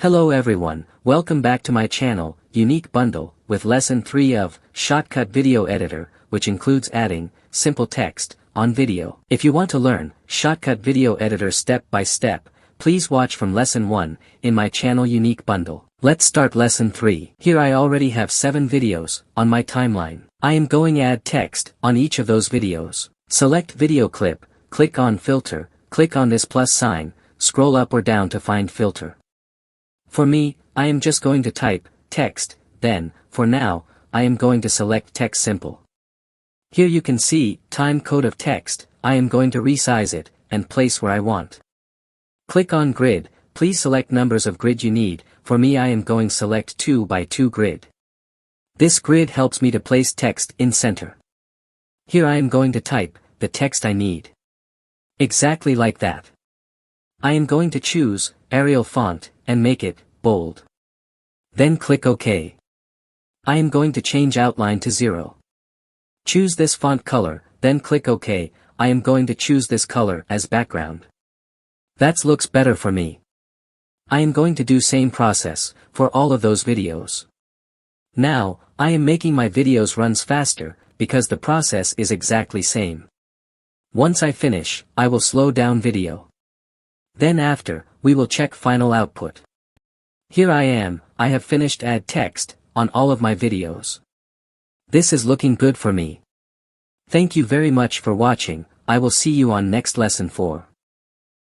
Hello everyone, welcome back to my channel, Unique Bundle, with Lesson 3 of ShotCut Video Editor, which includes adding simple text on video. If you want to learn ShotCut Video Editor step by step, please watch from Lesson 1 in my channel Unique Bundle. Let's start Lesson 3. Here I already have 7 videos on my timeline. I am going to add text on each of those videos. Select Video Clip, click on Filter, click on this plus sign, scroll up or down to find Filter. For me, I am just going to type text, then, for now, I am going to select text simple. Here you can see time code of text. I am going to resize it and place where I want. Click on grid, please select numbers of grid you need. For me I am going select 2 by 2 grid. This grid helps me to place text in center. Here I am going to type the text I need. Exactly like that. I am going to choose Arial font and make it bold. Then click OK. I am going to change outline to 0. Choose this font color, then click OK. I am going to choose this color as background. That looks better for me. I am going to do same process for all of those videos. Now, I am making my videos runs faster because the process is exactly same. Once I finish, I will slow down video. Then after, we will check final output. Here I have finished add text on all of my videos. This is looking good for me. Thank you very much for watching. I will see you on next lesson 4.